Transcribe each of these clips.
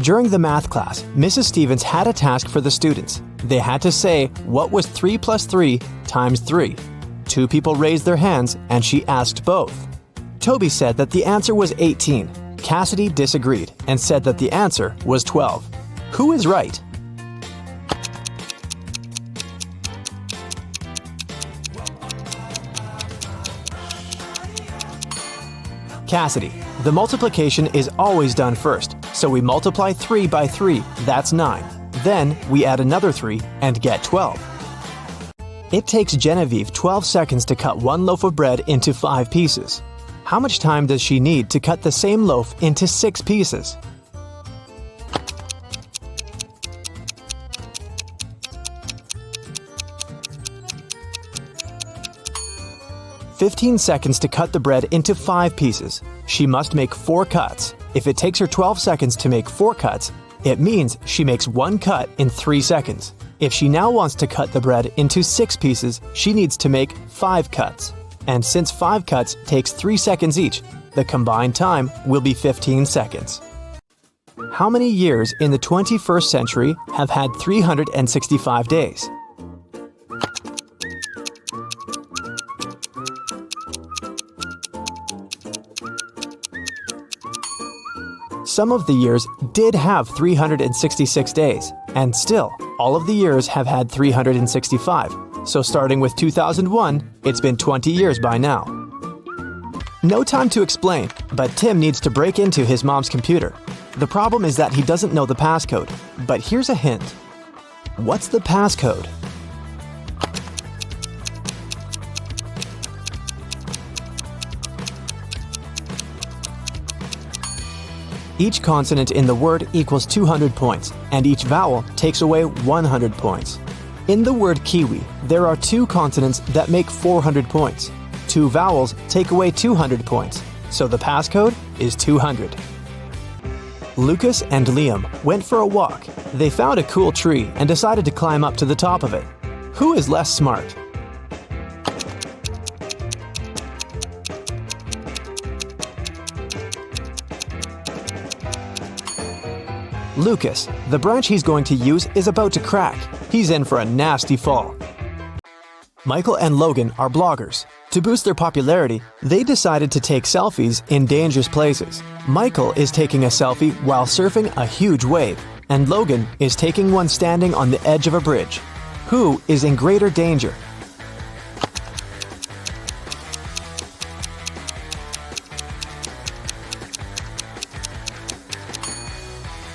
During the math class, Mrs. Stevens had a task for the students. They had to say, what was 3 plus 3 times 3? 2 people raised their hands, and she asked both. Toby said that the answer was 18. Cassidy disagreed and said that the answer was 12. Who is right? Cassidy. The multiplication is always done first, so we multiply 3 by 3, that's 9. Then we add another 3 and get 12. It takes Genevieve 12 seconds to cut one loaf of bread into 5 pieces. How much time does she need to cut the same loaf into 6 pieces? "15 seconds to cut the bread into 5 pieces. She must make 4 cuts. If it takes her 12 seconds to make 4 cuts, it means she makes 1 cut in 3 seconds. If she now wants to cut the bread into 6 pieces, she needs to make 5 cuts. And since 5 cuts takes 3 seconds each, the combined time will be 15 seconds. How many years in the 21st century have had 365 days? Some of the years did have 366 days, and still, all of the years have had 365. So starting with 2001, it's been 20 years by now. No time to explain, but Tim needs to break into his mom's computer. The problem is that he doesn't know the passcode, but here's a hint. What's the passcode? Each consonant in the word equals 200 points, and each vowel takes away 100 points. In the word kiwi, there are 2 consonants that make 400 points. 2 vowels take away 200 points, so the passcode is 200. Lucas and Liam went for a walk. They found a cool tree and decided to climb up to the top of it. Who is less smart? Lucas. The branch he's going to use is about to crack. He's in for a nasty fall. Michael and Logan are bloggers. To boost their popularity, they decided to take selfies in dangerous places. Michael is taking a selfie while surfing a huge wave, and Logan is taking one standing on the edge of a bridge. Who is in greater danger?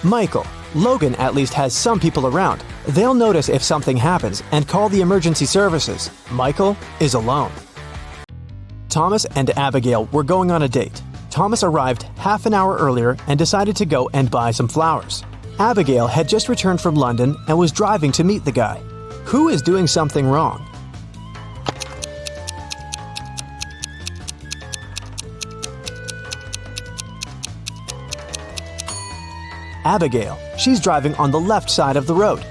Michael. Logan at least has some people around. They'll notice if something happens and call the emergency services. Michael is alone. Thomas and Abigail were going on a date. Thomas arrived half an hour earlier and decided to go and buy some flowers. Abigail had just returned from London and was driving to meet the guy. Who is doing something wrong? Abigail. She's driving on the left side of the road.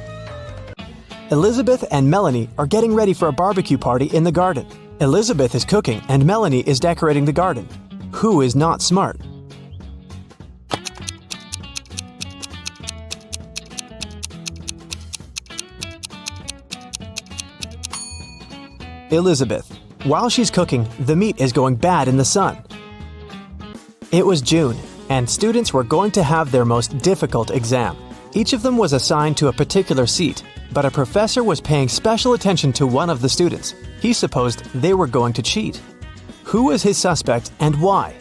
Elizabeth and Melanie are getting ready for a barbecue party in the garden. Elizabeth is cooking and Melanie is decorating the garden. Who is not smart? Elizabeth. While she's cooking, the meat is going bad in the sun. It was June, and students were going to have their most difficult exam. Each of them was assigned to a particular seat, but a professor was paying special attention to one of the students. He supposed they were going to cheat. Who was his suspect and why?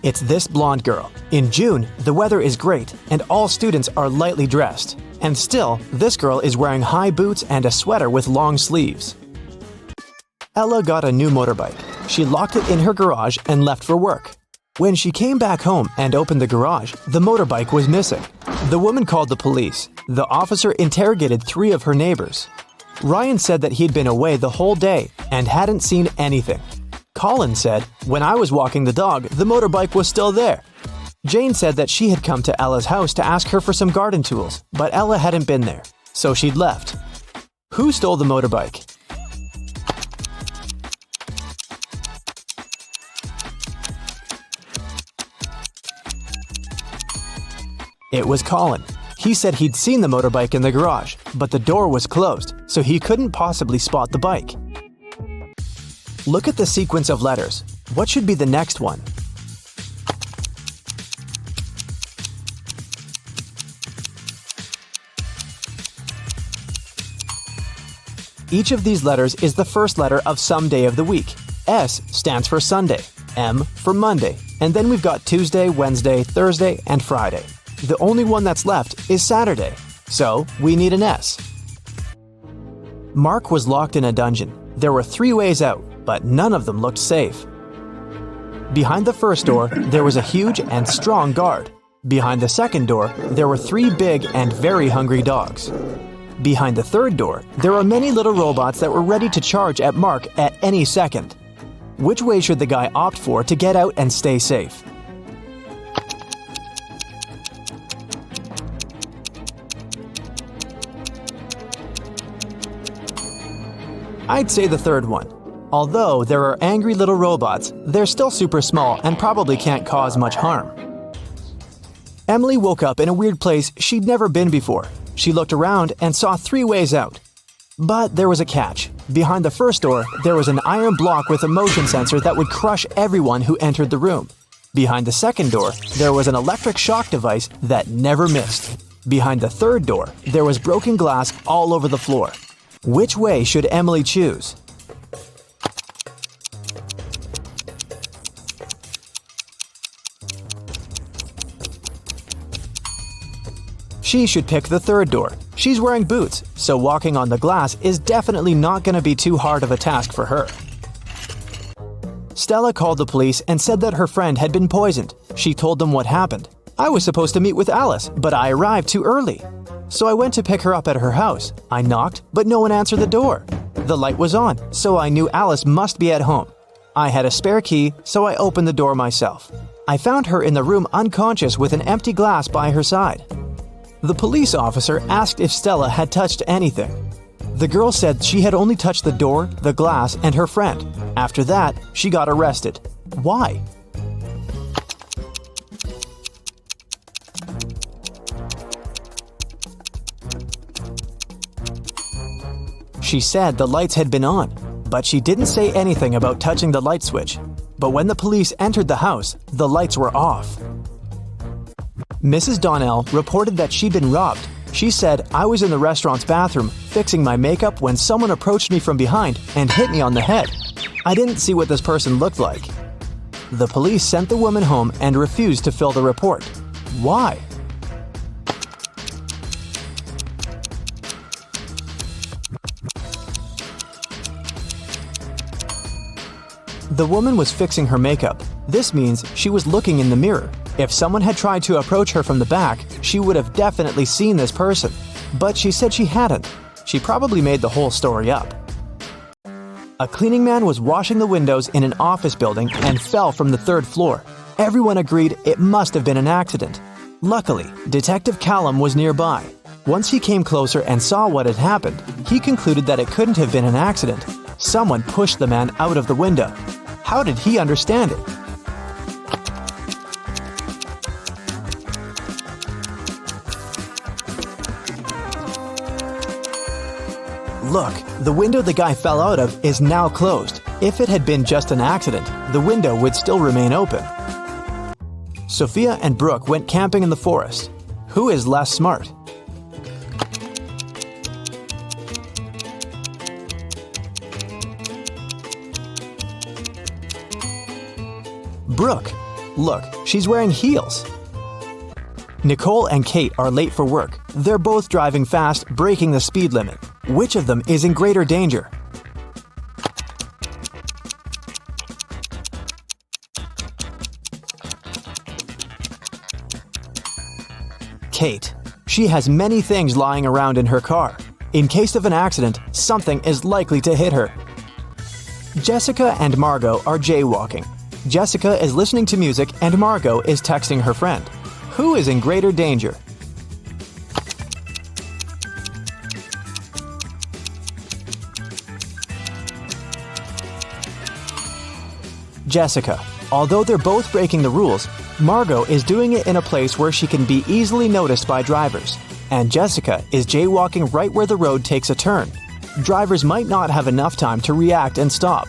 It's this blonde girl. In June, the weather is great and all students are lightly dressed. And still, this girl is wearing high boots and a sweater with long sleeves. Ella got a new motorbike. She locked it in her garage and left for work. When she came back home and opened the garage, the motorbike was missing. The woman called the police. The officer interrogated 3 of her neighbors. Ryan said that he'd been away the whole day and hadn't seen anything. Colin said, "When I was walking the dog, the motorbike was still there." Jane said that she had come to Ella's house to ask her for some garden tools, but Ella hadn't been there, so she'd left. Who stole the motorbike? It was Colin. He said he'd seen the motorbike in the garage, but the door was closed, so he couldn't possibly spot the bike. Look at the sequence of letters. What should be the next one? Each of these letters is the first letter of some day of the week. S stands for Sunday, M for Monday, and then we've got Tuesday, Wednesday, Thursday, and Friday. The only one that's left is Saturday, so we need an S. Mark was locked in a dungeon. There were 3 ways out, but none of them looked safe. Behind the first door, there was a huge and strong guard. Behind the second door, there were 3 big and very hungry dogs. Behind the third door, there were many little robots that were ready to charge at Mark at any second. Which way should the guy opt for to get out and stay safe? I'd say the third one. Although there are angry little robots, they're still super small and probably can't cause much harm. Emily woke up in a weird place she'd never been before. She looked around and saw 3 ways out. But there was a catch. Behind the first door, there was an iron block with a motion sensor that would crush everyone who entered the room. Behind the second door, there was an electric shock device that never missed. Behind the third door, there was broken glass all over the floor. Which way should Emily choose? She should pick the third door. She's wearing boots, so walking on the glass is definitely not going to be too hard of a task for her. Stella called the police and said that her friend had been poisoned. She told them what happened. I was supposed to meet with Alice, but I arrived too early. So I went to pick her up at her house. I knocked, but no one answered the door. The light was on, so I knew Alice must be at home. I had a spare key, so I opened the door myself. I found her in the room unconscious with an empty glass by her side. The police officer asked if Stella had touched anything. The girl said she had only touched the door, the glass, and her friend. After that, she got arrested. Why? She said the lights had been on, but she didn't say anything about touching the light switch. But when the police entered the house, the lights were off. Mrs. Donnell reported that she'd been robbed. She said, "I was in the restaurant's bathroom fixing my makeup when someone approached me from behind and hit me on the head. I didn't see what this person looked like." The police sent the woman home and refused to fill the report. Why? The woman was fixing her makeup. This means she was looking in the mirror. If someone had tried to approach her from the back, she would have definitely seen this person. But she said she hadn't. She probably made the whole story up. A cleaning man was washing the windows in an office building and fell from the 3rd floor. Everyone agreed it must have been an accident. Luckily, Detective Callum was nearby. Once he came closer and saw what had happened, he concluded that it couldn't have been an accident. Someone pushed the man out of the window. How did he understand it? Look, the window the guy fell out of is now closed. If it had been just an accident, the window would still remain open. Sophia and Brooke went camping in the forest. Who is less smart? Brooke. Look, she's wearing heels. Nicole and Kate are late for work. They're both driving fast, breaking the speed limit. Which of them is in greater danger? Kate. She has many things lying around in her car. In case of an accident, something is likely to hit her. Jessica and Margot are jaywalking. Jessica is listening to music and Margot is texting her friend. Who is in greater danger? Jessica. Although they're both breaking the rules, Margot is doing it in a place where she can be easily noticed by drivers, and Jessica is jaywalking right where the road takes a turn. Drivers might not have enough time to react and stop.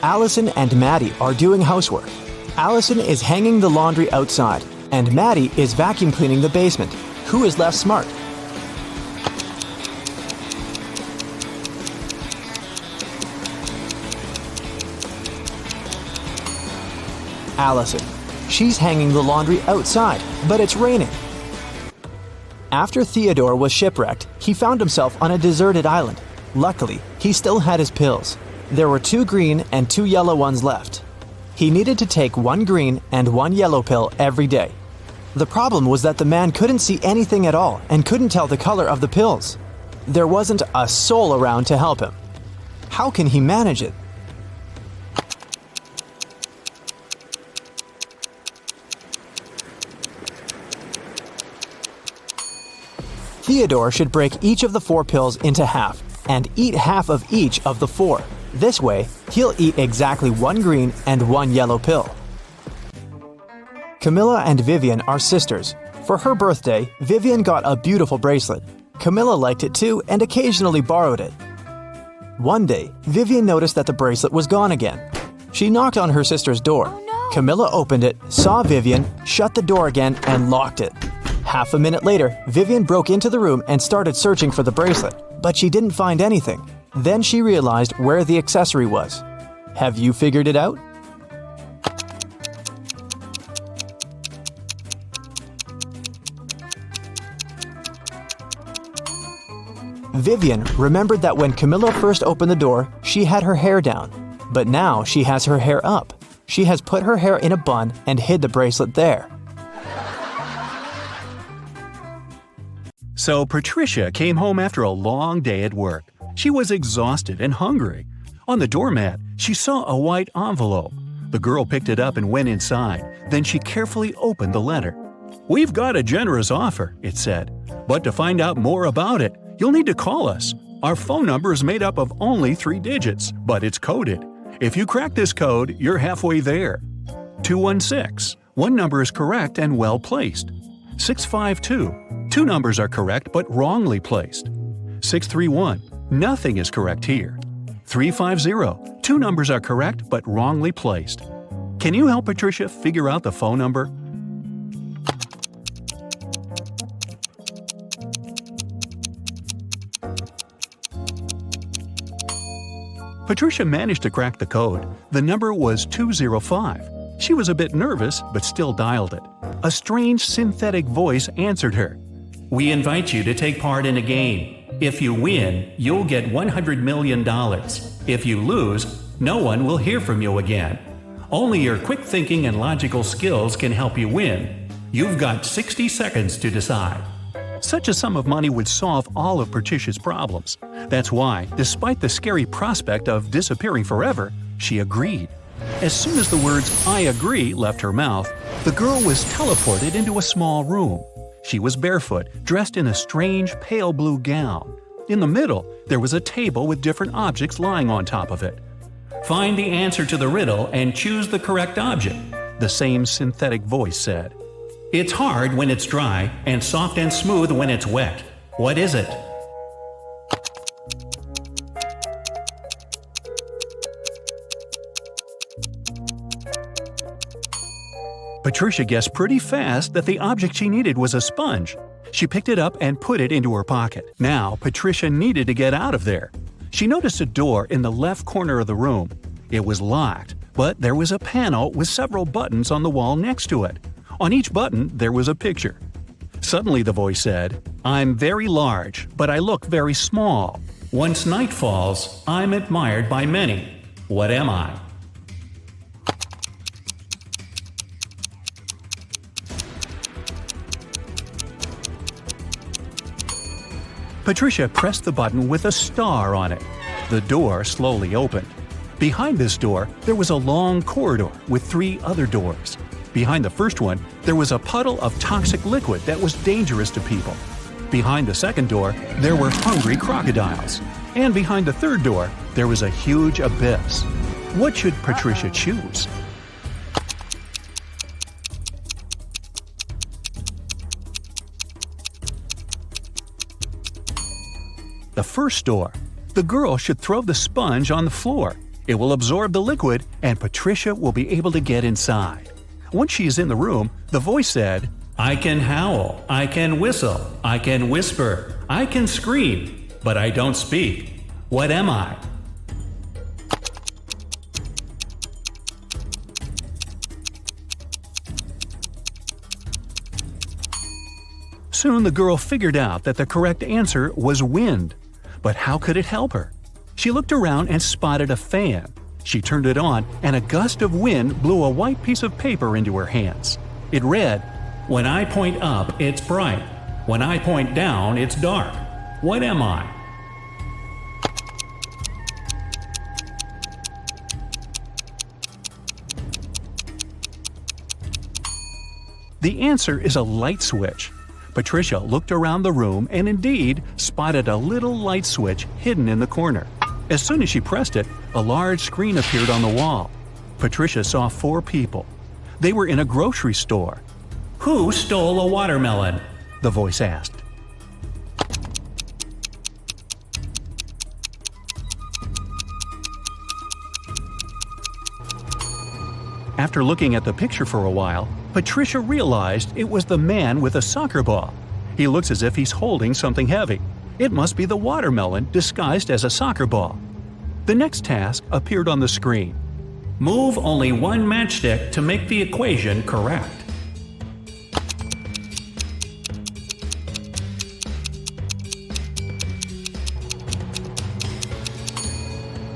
Allison and Maddie are doing housework. Allison is hanging the laundry outside, and Maddie is vacuum cleaning the basement. Who is less smart? Allison. She's hanging the laundry outside, but it's raining. After Theodore was shipwrecked, he found himself on a deserted island. Luckily, he still had his pills. There were 2 green and 2 yellow ones left. He needed to take 1 green and 1 yellow pill every day. The problem was that the man couldn't see anything at all and couldn't tell the color of the pills. There wasn't a soul around to help him. How can he manage it? Theodore should break each of the 4 pills into half and eat half of each of the 4. This way, he'll eat exactly 1 green and 1 yellow pill. Camilla and Vivian are sisters. For her birthday, Vivian got a beautiful bracelet. Camilla liked it too and occasionally borrowed it. One day, Vivian noticed that the bracelet was gone again. She knocked on her sister's door. Oh, no. Camilla opened it, saw Vivian, shut the door again, and locked it. Half a minute later, Vivian broke into the room and started searching for the bracelet, but she didn't find anything. Then she realized where the accessory was. Have you figured it out? Vivian remembered that when Camilla first opened the door, she had her hair down, but now she has her hair up. She has put her hair in a bun and hid the bracelet there. So Patricia came home after a long day at work. She was exhausted and hungry. On the doormat, she saw a white envelope. The girl picked it up and went inside. Then she carefully opened the letter. "We've got a generous offer," it said. "But to find out more about it, you'll need to call us. Our phone number is made up of only 3 digits, but it's coded. If you crack this code, you're halfway there. 216. One number is correct and well placed. 652. 2 numbers are correct but wrongly placed. 631. Nothing is correct here. 350. 2 numbers are correct but wrongly placed. Can you help Patricia figure out the phone number?" Patricia managed to crack the code. The number was 205. She was a bit nervous, but still dialed it. A strange synthetic voice answered her. "We invite you to take part in a game. If you win, you'll get $100 million. If you lose, no one will hear from you again. Only your quick thinking and logical skills can help you win. You've got 60 seconds to decide." Such a sum of money would solve all of Patricia's problems. That's why, despite the scary prospect of disappearing forever, she agreed. As soon as the words "I agree" left her mouth, the girl was teleported into a small room. She was barefoot, dressed in a strange pale blue gown. In the middle, there was a table with different objects lying on top of it. "Find the answer to the riddle and choose the correct object," the same synthetic voice said. "It's hard when it's dry and soft and smooth when it's wet. What is it?" Patricia guessed pretty fast that the object she needed was a sponge. She picked it up and put it into her pocket. Now, Patricia needed to get out of there. She noticed a door in the left corner of the room. It was locked, but there was a panel with several buttons on the wall next to it. On each button, there was a picture. Suddenly the voice said, "I'm very large, but I look very small. Once night falls, I'm admired by many. What am I?" Patricia pressed the button with a star on it. The door slowly opened. Behind this door, there was a long corridor with 3 other doors. Behind the first one, there was a puddle of toxic liquid that was dangerous to people. Behind the second door, there were hungry crocodiles. And behind the third door, there was a huge abyss. What should Patricia choose? The first door. The girl should throw the sponge on the floor. It will absorb the liquid, and Patricia will be able to get inside. Once she is in the room, the voice said, I can howl, I can whistle, I can whisper, I can scream, but I don't speak. What am I? Soon the girl figured out that the correct answer was wind. But how could it help her? She looked around and spotted a fan. She turned it on, and a gust of wind blew a white piece of paper into her hands. It read, When I point up, it's bright. When I point down, it's dark. What am I? The answer is a light switch. Patricia looked around the room and indeed spotted a little light switch hidden in the corner. As soon as she pressed it, a large screen appeared on the wall. Patricia saw 4 people. They were in a grocery store. Who stole a watermelon? The voice asked. After looking at the picture for a while, Patricia realized it was the man with a soccer ball. He looks as if he's holding something heavy. It must be the watermelon disguised as a soccer ball. The next task appeared on the screen. Move only one matchstick to make the equation correct.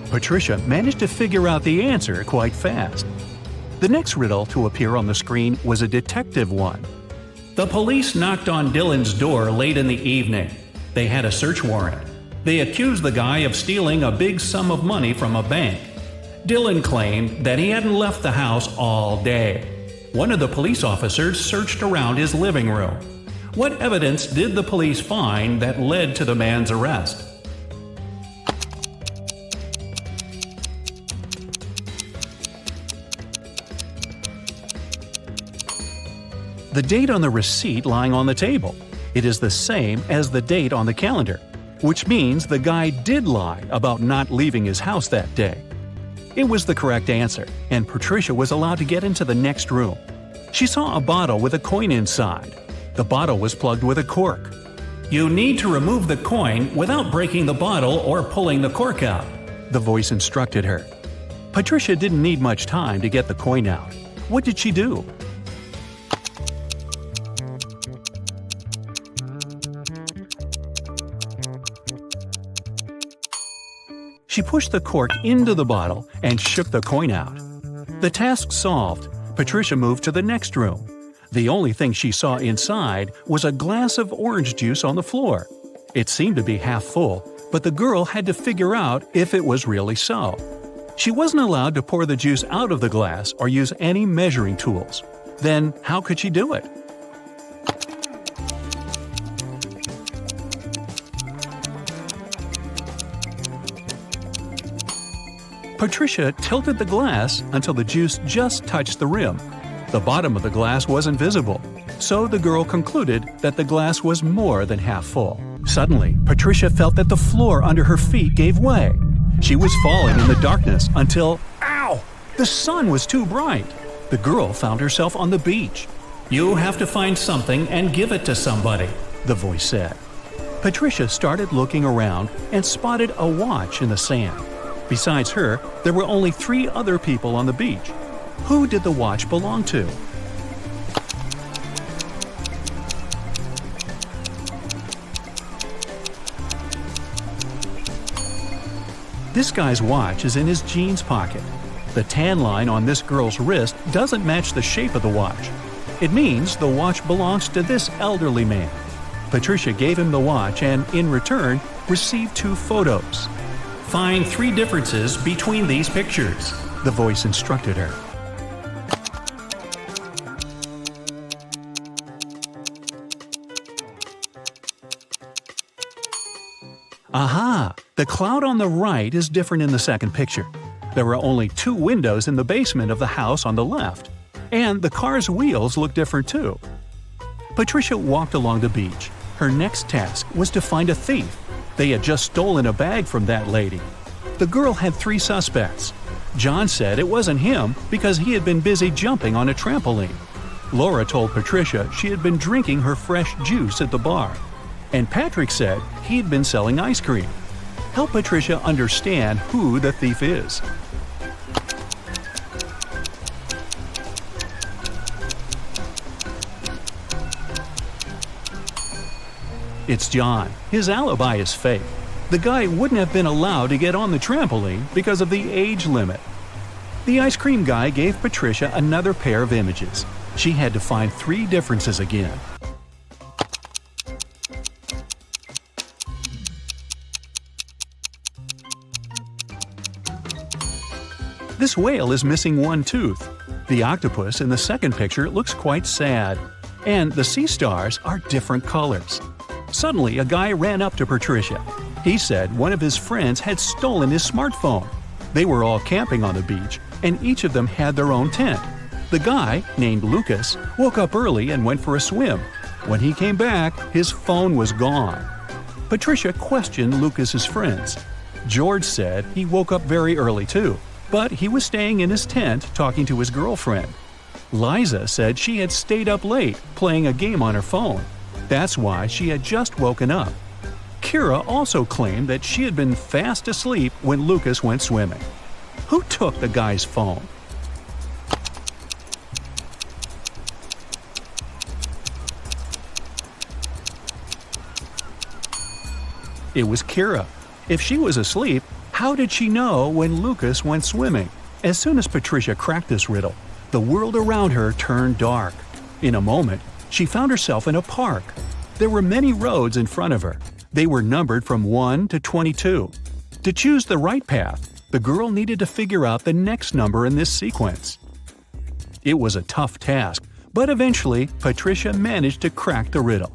Patricia managed to figure out the answer quite fast. The next riddle to appear on the screen was a detective one. The police knocked on Dylan's door late in the evening. They had a search warrant. They accused the guy of stealing a big sum of money from a bank. Dylan claimed that he hadn't left the house all day. One of the police officers searched around his living room. What evidence did the police find that led to the man's arrest? The date on the receipt lying on the table. It is the same as the date on the calendar, which means the guy did lie about not leaving his house that day. It was the correct answer, and Patricia was allowed to get into the next room. She saw a bottle with a coin inside. The bottle was plugged with a cork. You need to remove the coin without breaking the bottle or pulling the cork out, the voice instructed her. Patricia didn't need much time to get the coin out. What did she do? She pushed the cork into the bottle and shook the coin out. The task solved, Patricia moved to the next room. The only thing she saw inside was a glass of orange juice on the floor. It seemed to be half full, but the girl had to figure out if it was really so. She wasn't allowed to pour the juice out of the glass or use any measuring tools. Then how could she do it? Patricia tilted the glass until the juice just touched the rim. The bottom of the glass wasn't visible, so the girl concluded that the glass was more than half full. Suddenly, Patricia felt that the floor under her feet gave way. She was falling in the darkness until, ow! The sun was too bright. The girl found herself on the beach. You have to find something and give it to somebody, the voice said. Patricia started looking around and spotted a watch in the sand. Besides her, there were only 3 other people on the beach. Who did the watch belong to? This guy's watch is in his jeans pocket. The tan line on this girl's wrist doesn't match the shape of the watch. It means the watch belongs to this elderly man. Patricia gave him the watch and, in return, received 2 photos. Find 3 differences between these pictures, the voice instructed her. Aha! The cloud on the right is different in the second picture. There were only 2 windows in the basement of the house on the left, and the car's wheels looked different too. Patricia walked along the beach. Her next task was to find a thief. They had just stolen a bag from that lady. The girl had 3 suspects. John said it wasn't him because he had been busy jumping on a trampoline. Laura told Patricia she had been drinking her fresh juice at the bar. And Patrick said he'd been selling ice cream. Help Patricia understand who the thief is. It's John. His alibi is fake. The guy wouldn't have been allowed to get on the trampoline because of the age limit. The ice cream guy gave Patricia another pair of images. She had to find 3 differences again. This whale is missing 1 tooth. The octopus in the second picture looks quite sad. And the sea stars are different colors. Suddenly, a guy ran up to Patricia. He said one of his friends had stolen his smartphone. They were all camping on the beach, and each of them had their own tent. The guy, named Lucas, woke up early and went for a swim. When he came back, his phone was gone. Patricia questioned Lucas's friends. George said he woke up very early too, but he was staying in his tent talking to his girlfriend. Liza said she had stayed up late playing a game on her phone. That's why she had just woken up. Kira also claimed that she had been fast asleep when Lucas went swimming. Who took the guy's phone? It was Kira. If she was asleep, how did she know when Lucas went swimming? As soon as Patricia cracked this riddle, the world around her turned dark. In a moment, she found herself in a park. There were many roads in front of her. They were numbered from 1 to 22. To choose the right path, the girl needed to figure out the next number in this sequence. It was a tough task, but eventually Patricia managed to crack the riddle.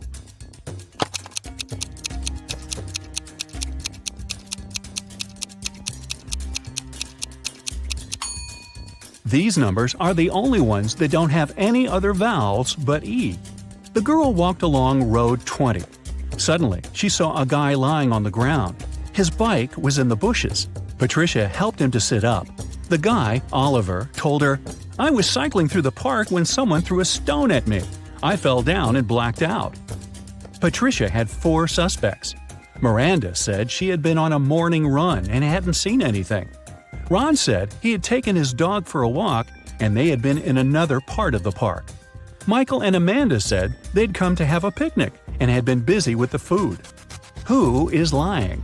These numbers are the only ones that don't have any other vowels but E. The girl walked along road 20. Suddenly, she saw a guy lying on the ground. His bike was in the bushes. Patricia helped him to sit up. The guy, Oliver, told her, "I was cycling through the park when someone threw a stone at me. I fell down and blacked out." Patricia had 4 suspects. Miranda said she had been on a morning run and hadn't seen anything. Ron said he had taken his dog for a walk and they had been in another part of the park. Michael and Amanda said they'd come to have a picnic and had been busy with the food. Who is lying?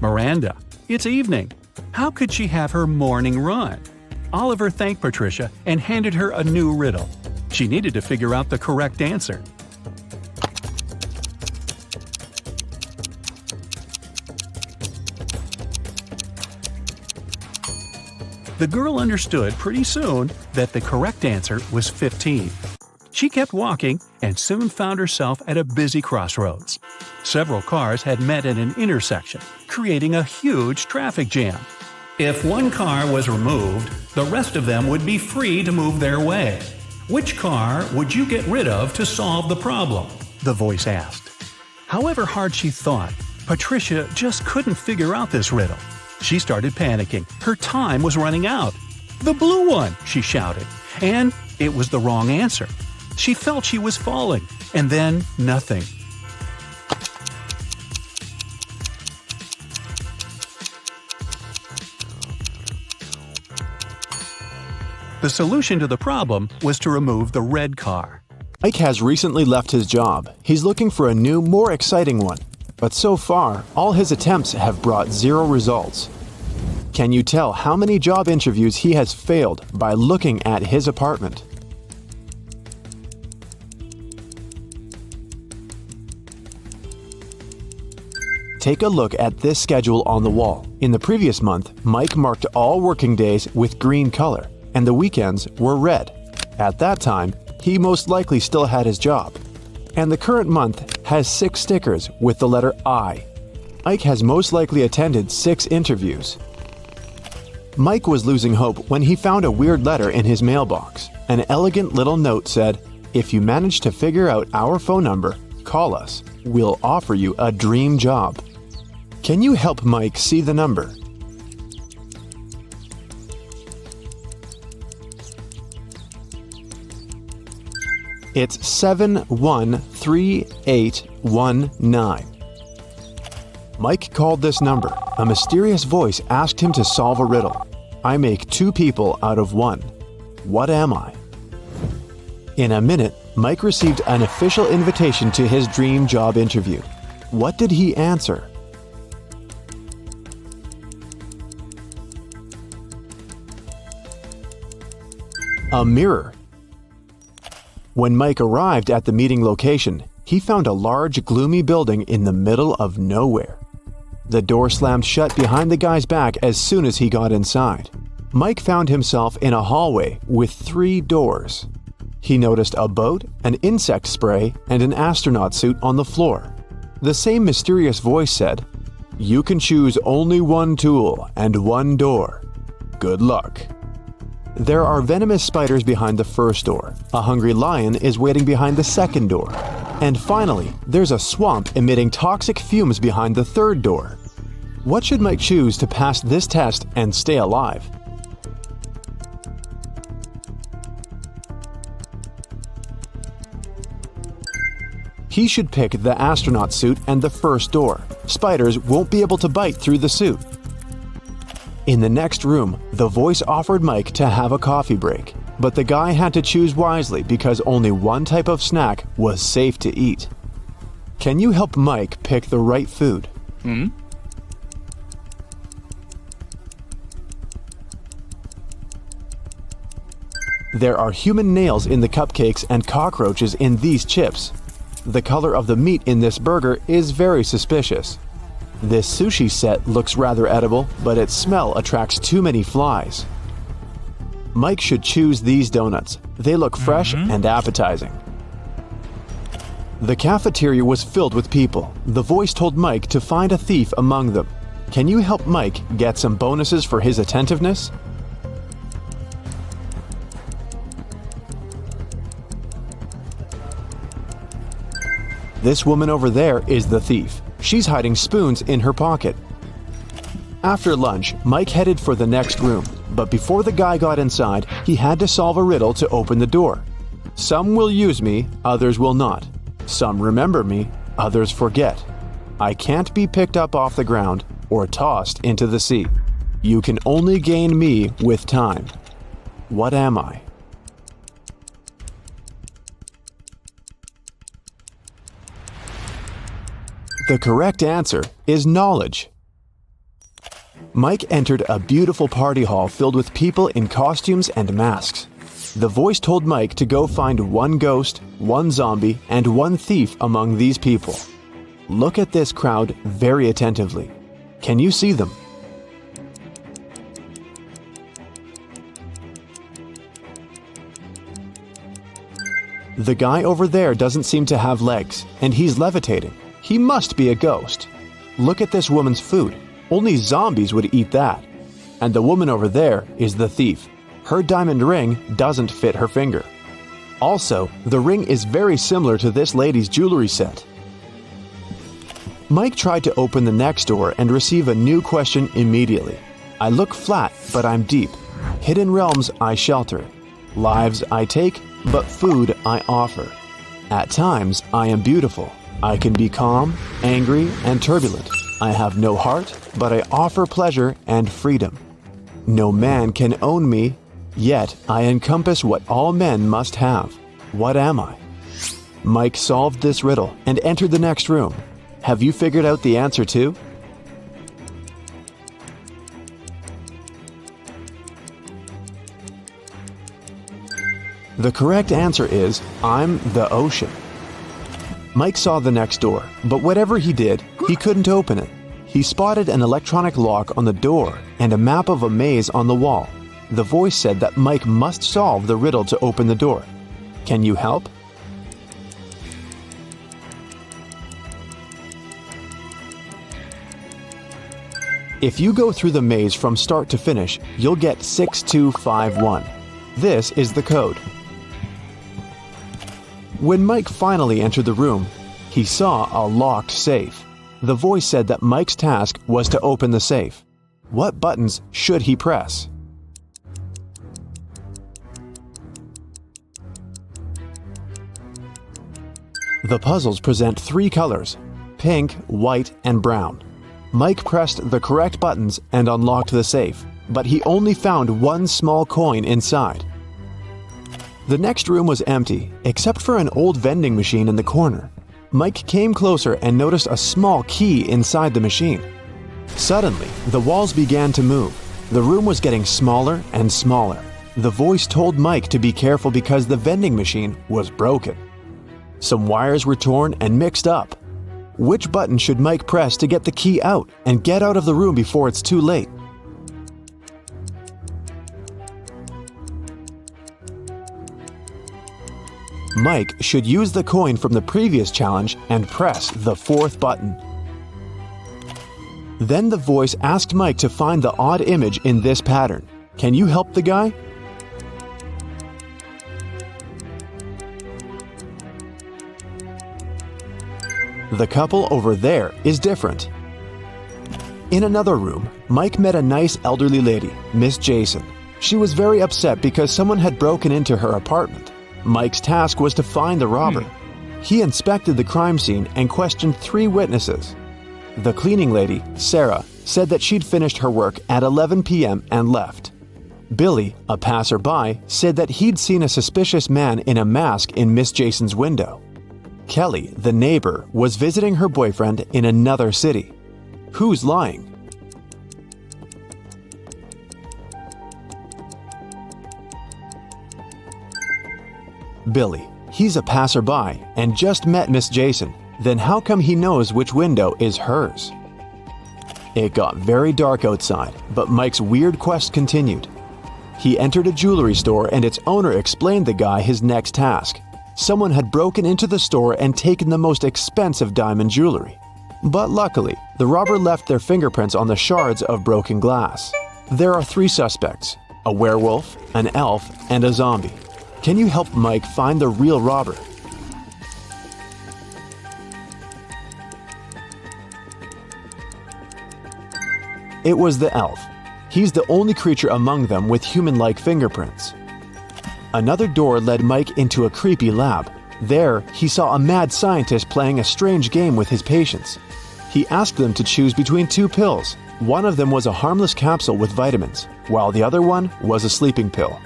Miranda. It's evening. How could she have her morning run? Oliver thanked Patricia and handed her a new riddle. She needed to figure out the correct answer. The girl understood pretty soon that the correct answer was 15. She kept walking and soon found herself at a busy crossroads. Several cars had met at an intersection, creating a huge traffic jam. If one car was removed, the rest of them would be free to move their way. Which car would you get rid of to solve the problem? The voice asked. However hard she thought, Patricia just couldn't figure out this riddle. She started panicking. Her time was running out. "The blue one!" she shouted. And it was the wrong answer. She felt she was falling, and then nothing. The solution to the problem was to remove the red car. Mike has recently left his job. He's looking for a new, more exciting one. But so far, all his attempts have brought 0 results. Can you tell how many job interviews he has failed by looking at his apartment? Take a look at this schedule on the wall. In the previous month, Mike marked all working days with green color, and the weekends were red. At that time, he most likely still had his job. and the current month has 6 stickers with the letter I. Ike has most likely attended 6 interviews. Mike was losing hope when he found a weird letter in his mailbox. An elegant little note said, "If you manage to figure out our phone number, call us. We'll offer you a dream job." Can you help Mike see the number? It's 713819. Mike called this number. A mysterious voice asked him to solve a riddle. I make 2 people out of 1. What am I? In a minute, Mike received an official invitation to his dream job interview. What did he answer? A mirror. When Mike arrived at the meeting location, he found a large, gloomy building in the middle of nowhere. The door slammed shut behind the guy's back as soon as he got inside. Mike found himself in a hallway with 3 doors. He noticed a boat, an insect spray, and an astronaut suit on the floor. The same mysterious voice said, "You can choose only 1 tool and 1 door. Good luck." There are venomous spiders behind the first door. A hungry lion is waiting behind the second door. And finally, there's a swamp emitting toxic fumes behind the third door. What should Mike choose to pass this test and stay alive? He should pick the astronaut suit and the first door. Spiders won't be able to bite through the suit. In the next room, the voice offered Mike to have a coffee break, but the guy had to choose wisely because only 1 type of snack was safe to eat. Can you help Mike pick the right food? There are human nails in the cupcakes and cockroaches in these chips. The color of the meat in this burger is very suspicious. This sushi set looks rather edible, but its smell attracts too many flies. Mike should choose these donuts. They look fresh and appetizing. The cafeteria was filled with people. The voice told Mike to find a thief among them. Can you help Mike get some bonuses for his attentiveness? This woman over there is the thief. She's hiding spoons in her pocket. After lunch, Mike headed for the next room, but before the guy got inside, he had to solve a riddle to open the door. Some will use me, others will not. Some remember me, others forget. I can't be picked up off the ground or tossed into the sea. You can only gain me with time. What am I? The correct answer is knowledge. Mike entered a beautiful party hall filled with people in costumes and masks. The voice told Mike to go find 1 ghost, 1 zombie, and 1 thief among these people. Look at this crowd very attentively. Can you see them? The guy over there doesn't seem to have legs, and he's levitating. He must be a ghost. Look at this woman's food. Only zombies would eat that. And the woman over there is the thief. Her diamond ring doesn't fit her finger. Also, the ring is very similar to this lady's jewelry set. Mike tried to open the next door and receive a new question immediately. I look flat, but I'm deep. Hidden realms I shelter. Lives I take, but food I offer. At times I am beautiful. I can be calm, angry, and turbulent. I have no heart, but I offer pleasure and freedom. No man can own me, yet I encompass what all men must have. What am I? Mike solved this riddle and entered the next room. Have you figured out the answer too? The correct answer is, I'm the ocean. Mike saw the next door, but whatever he did, he couldn't open it. He spotted an electronic lock on the door and a map of a maze on the wall. The voice said that Mike must solve the riddle to open the door. Can you help? If you go through the maze from start to finish, you'll get 6251. This is the code. When Mike finally entered the room, he saw a locked safe. The voice said that Mike's task was to open the safe. What buttons should he press? The puzzles present 3 colors: pink, white, and brown. Mike pressed the correct buttons and unlocked the safe, but he only found one small coin inside. The next room was empty, except for an old vending machine in the corner. Mike came closer and noticed a small key inside the machine. Suddenly, the walls began to move. The room was getting smaller and smaller. The voice told Mike to be careful because the vending machine was broken. Some wires were torn and mixed up. Which button should Mike press to get the key out and get out of the room before it's too late? Mike should use the coin from the previous challenge and press the 4th button. Then the voice asked Mike to find the odd image in this pattern. Can you help the guy? The couple over there is different. In another room, Mike met a nice elderly lady, Miss Jason. She was very upset because someone had broken into her apartment. Mike's task was to find the robber. He inspected the crime scene and questioned 3 witnesses. The cleaning lady, Sarah, said that she'd finished her work at 11 p.m. and left. Billy, a passerby, said that he'd seen a suspicious man in a mask in Miss Jason's window. Kelly, the neighbor, was visiting her boyfriend in another city. Who's lying? Billy. He's a passerby and just met Miss Jason. Then how come he knows which window is hers? It got very dark outside, but Mike's weird quest continued. He entered a jewelry store and its owner explained the guy his next task. Someone had broken into the store and taken the most expensive diamond jewelry. But luckily, the robber left their fingerprints on the shards of broken glass. There are 3 suspects: a werewolf, an elf, and a zombie. Can you help Mike find the real robber? It was the elf. He's the only creature among them with human-like fingerprints. Another door led Mike into a creepy lab. There, he saw a mad scientist playing a strange game with his patients. He asked them to choose between 2 pills. One of them was a harmless capsule with vitamins, while the other one was a sleeping pill.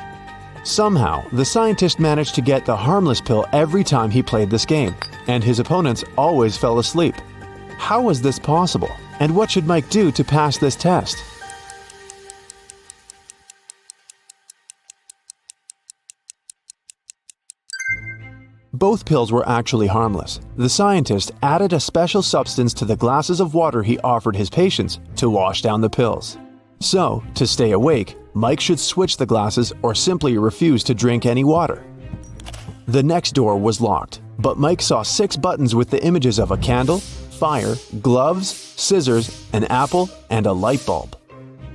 Somehow, the scientist managed to get the harmless pill every time he played this game, and his opponents always fell asleep. How was this possible? And what should Mike do to pass this test? Both pills were actually harmless. The scientist added a special substance to the glasses of water he offered his patients to wash down the pills. So, to stay awake, Mike should switch the glasses or simply refuse to drink any water. The next door was locked, but Mike saw 6 buttons with the images of a candle, fire, gloves, scissors, an apple, and a light bulb.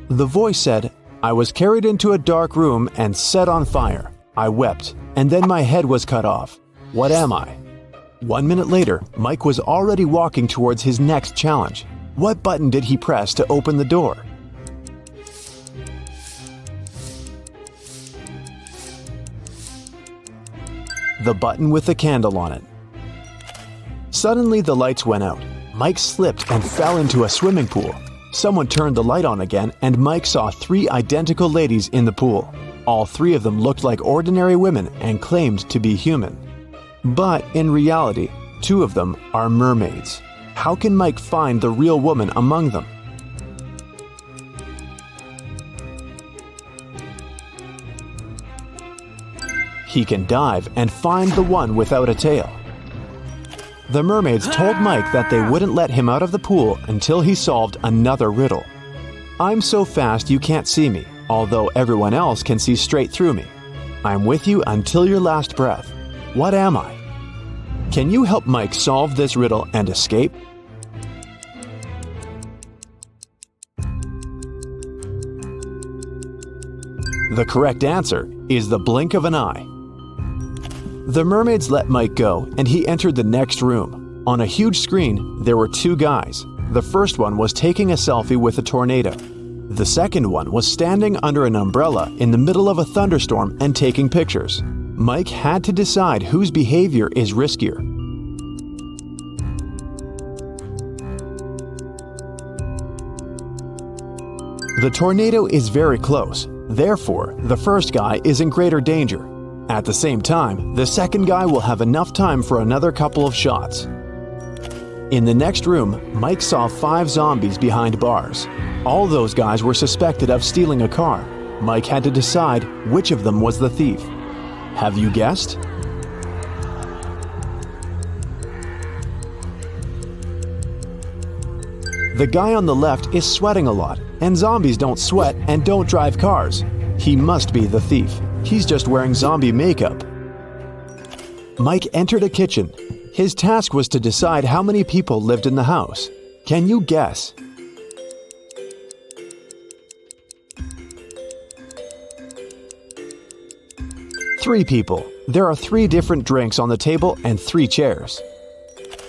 The voice said, "I was carried into a dark room and set on fire. I wept, and then my head was cut off. What am I?" 1 minute later, Mike was already walking towards his next challenge. What button did he press to open the door? The button with the candle on it. Suddenly the lights went out. Mike slipped and fell into a swimming pool. Someone turned the light on again and Mike saw 3 identical ladies in the pool. All 3 of them looked like ordinary women and claimed to be human. But in reality, 2 of them are mermaids. How can Mike find the real woman among them? He can dive and find the one without a tail. The mermaids told Mike that they wouldn't let him out of the pool until he solved another riddle. "I'm so fast you can't see me, although everyone else can see straight through me. I'm with you until your last breath. What am I?" Can you help Mike solve this riddle and escape? The correct answer is the blink of an eye. The mermaids let Mike go, and he entered the next room. On a huge screen, there were two guys. The first one was taking a selfie with a tornado. The second one was standing under an umbrella in the middle of a thunderstorm and taking pictures. Mike had to decide whose behavior is riskier. The tornado is very close. Therefore, the first guy is in greater danger. At the same time, the second guy will have enough time for another couple of shots. In the next room, Mike saw 5 zombies behind bars. All those guys were suspected of stealing a car. Mike had to decide which of them was the thief. Have you guessed? The guy on the left is sweating a lot, and zombies don't sweat and don't drive cars. He must be the thief. He's just wearing zombie makeup. Mike entered a kitchen. His task was to decide how many people lived in the house. Can you guess? Three people. There are 3 different drinks on the table and 3 chairs.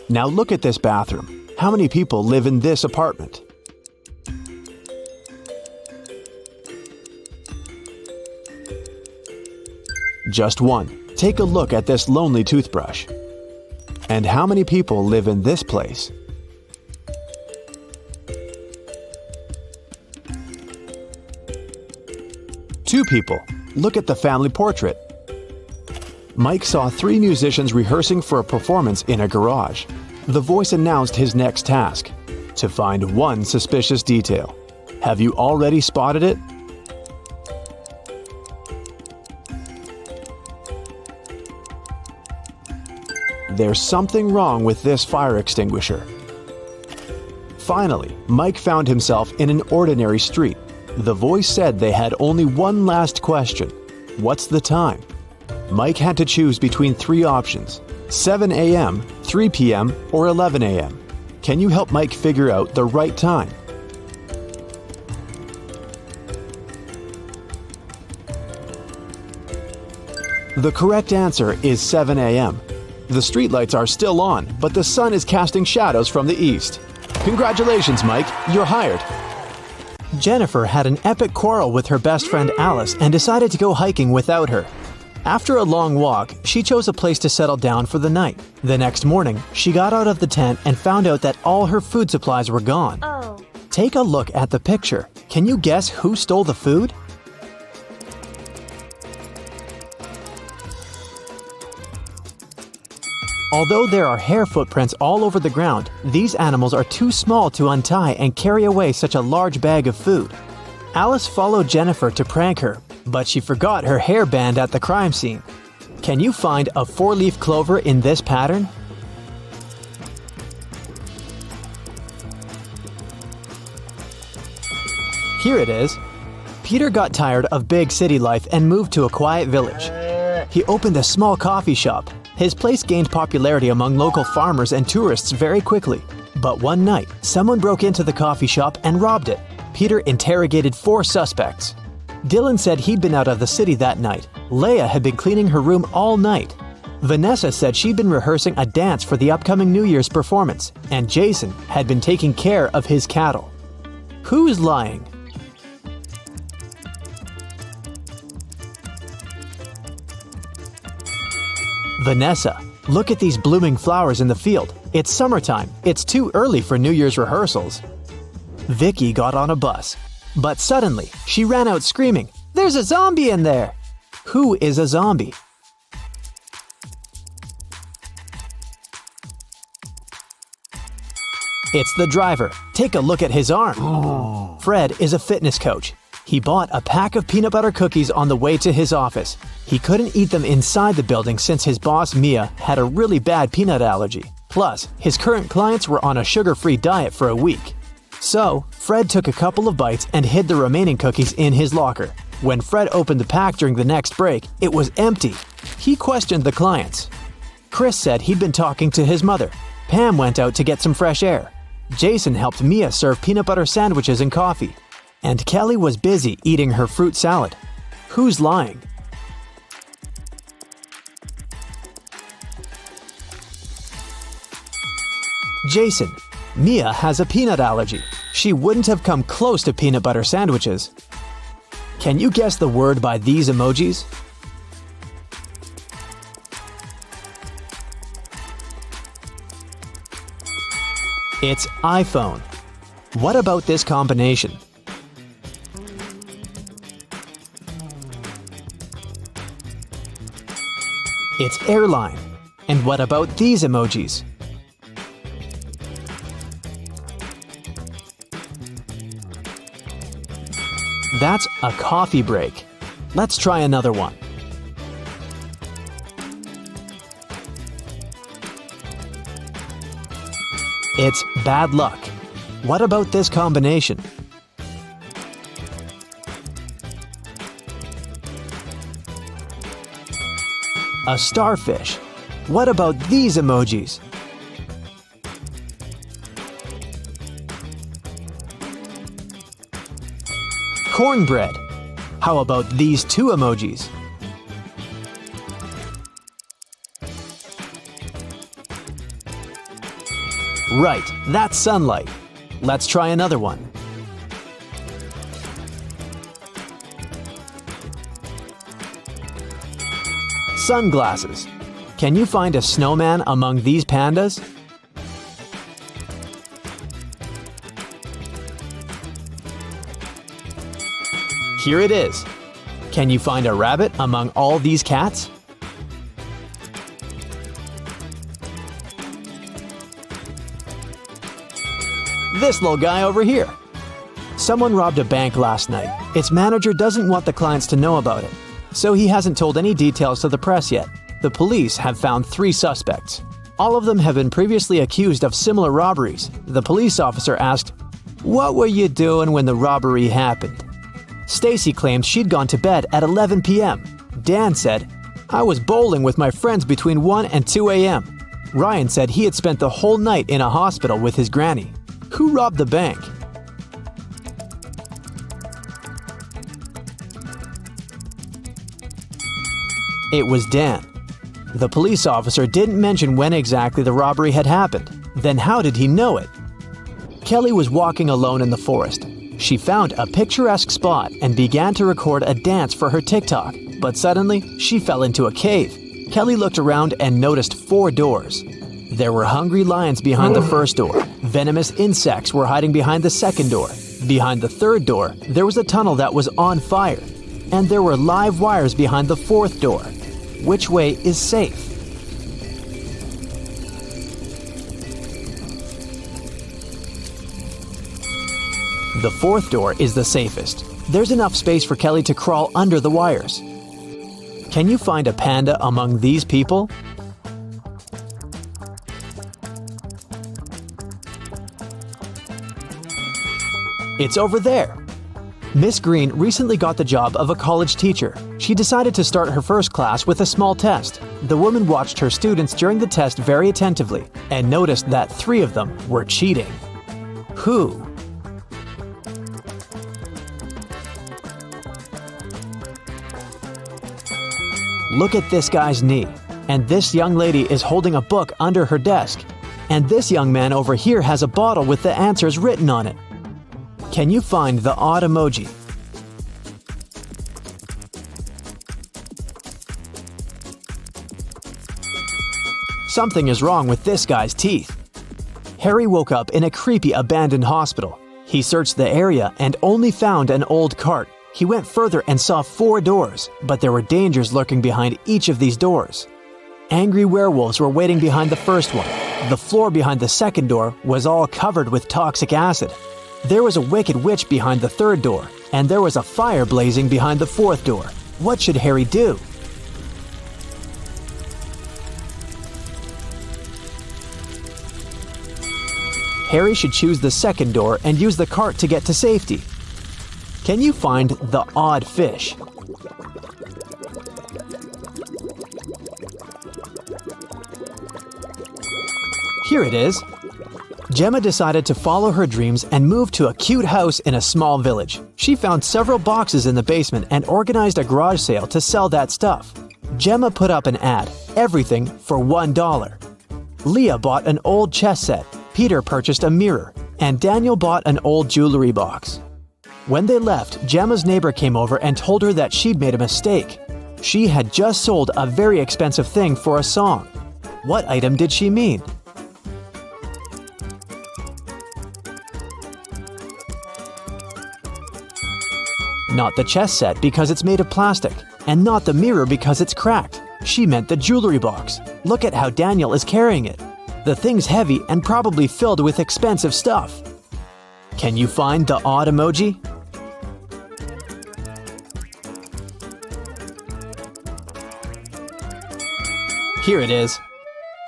Now look at this bathroom. How many people live in this apartment? Just 1. Take a look at this lonely toothbrush. And how many people live in this place? Two people. Look at the family portrait. Mike saw 3 musicians rehearsing for a performance in a garage. The voice announced his next task: to find 1 suspicious detail. Have you already spotted it? There's something wrong with this fire extinguisher. Finally, Mike found himself in an ordinary street. The voice said they had only one last question. What's the time? Mike had to choose between 3 options: 7 a.m., 3 p.m., or 11 a.m. Can you help Mike figure out the right time? The correct answer is 7 a.m. The streetlights are still on, but the sun is casting shadows from the east. Congratulations, Mike, you're hired. Jennifer had an epic quarrel with her best friend Alice and decided to go hiking without her. After a long walk, she chose a place to settle down for the night. The next morning, she got out of the tent and found out that all her food supplies were gone. Oh. Take a look at the picture. Can you guess who stole the food? Although there are hair footprints all over the ground, these animals are too small to untie and carry away such a large bag of food. Alice followed Jennifer to prank her, but she forgot her hairband at the crime scene. Can you find a 4-leaf clover in this pattern? Here it is. Peter got tired of big city life and moved to a quiet village. He opened a small coffee shop. His place gained popularity among local farmers and tourists very quickly. But one night, someone broke into the coffee shop and robbed it. Peter interrogated 4 suspects. Dylan said he'd been out of the city that night. Leia had been cleaning her room all night. Vanessa said she'd been rehearsing a dance for the upcoming New Year's performance, and Jason had been taking care of his cattle. Who's lying? Vanessa, look at these blooming flowers in the field. It's summertime. It's too early for New Year's rehearsals. Vicky got on a bus, but suddenly she ran out screaming, "There's a zombie in there!" Who is a zombie? It's the driver. Take a look at his arm. Fred is a fitness coach. He bought a pack of peanut butter cookies on the way to his office. He couldn't eat them inside the building since his boss, Mia, had a really bad peanut allergy. Plus, his current clients were on a sugar-free diet for a week. So, Fred took a couple of bites and hid the remaining cookies in his locker. When Fred opened the pack during the next break, it was empty. He questioned the clients. Chris said he'd been talking to his mother. Pam went out to get some fresh air. Jason helped Mia serve peanut butter sandwiches and coffee. And Kelly was busy eating her fruit salad. Who's lying? Jason. Mia has a peanut allergy. She wouldn't have come close to peanut butter sandwiches. Can you guess the word by these emojis? It's iPhone. What about this combination? It's airline. And what about these emojis? That's a coffee break. Let's try another one. It's bad luck. What about this combination? A starfish. What about these emojis? Cornbread. How about these two emojis? Right, that's sunlight. Let's try another one. Sunglasses. Can you find a snowman among these pandas? Here it is. Can you find a rabbit among all these cats? This little guy over here. Someone robbed a bank last night. Its manager doesn't want the clients to know about it, so he hasn't told any details to the press yet. The police have found 3 suspects. All of them have been previously accused of similar robberies. The police officer asked, "What were you doing when the robbery happened?" Stacy claimed she'd gone to bed at 11 p.m. Dan said, "I was bowling with my friends between 1 and 2 a.m. Ryan said he had spent the whole night in a hospital with his granny. Who robbed the bank? It was Dan. The police officer didn't mention when exactly the robbery had happened. Then how did he know it? Kelly was walking alone in the forest. She found a picturesque spot and began to record a dance for her TikTok, but suddenly she fell into a cave. Kelly looked around and noticed 4 doors. There were hungry lions behind the first door. Venomous insects were hiding behind the second door. Behind the third door, there was a tunnel that was on fire. And there were live wires behind the 4th door. Which way is safe? The 4th door is the safest. There's enough space for Kelly to crawl under the wires. Can you find a panda among these people? It's over there. Miss Green recently got the job of a college teacher. She decided to start her first class with a small test. The woman watched her students during the test very attentively and noticed that 3 of them were cheating. Who? Look at this guy's knee. And this young lady is holding a book under her desk. And this young man over here has a bottle with the answers written on it. Can you find the odd emoji? Something is wrong with this guy's teeth. Harry woke up in a creepy abandoned hospital. He searched the area and only found an old cart. He went further and saw 4 doors, but there were dangers lurking behind each of these doors. Angry werewolves were waiting behind the first one. The floor behind the second door was all covered with toxic acid. There was a wicked witch behind the 3rd door, and there was a fire blazing behind the 4th door. What should Harry do? Harry should choose the 2nd door and use the cart to get to safety. Can you find the odd fish? Here it is. Gemma decided to follow her dreams and move to a cute house in a small village. She found several boxes in the basement and organized a garage sale to sell that stuff. Gemma put up an ad, everything for $1. Leah bought an old chess set, Peter purchased a mirror, and Daniel bought an old jewelry box. When they left, Gemma's neighbor came over and told her that she'd made a mistake. She had just sold a very expensive thing for a song. What item did she mean? Not the chess set because it's made of plastic, and not the mirror because it's cracked. She meant the jewelry box. Look at how Daniel is carrying it. The thing's heavy and probably filled with expensive stuff. Can you find the odd emoji? Here it is.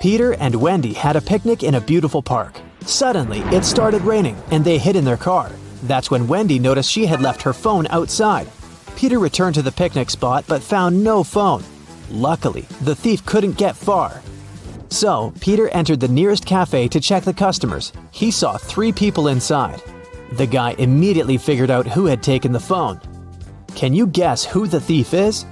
Peter and Wendy had a picnic in a beautiful park. Suddenly, it started raining and they hid in their car. That's when Wendy noticed she had left her phone outside. Peter returned to the picnic spot but found no phone. Luckily, the thief couldn't get far. So, Peter entered the nearest cafe to check the customers. He saw 3 people inside. The guy immediately figured out who had taken the phone. Can you guess who the thief is?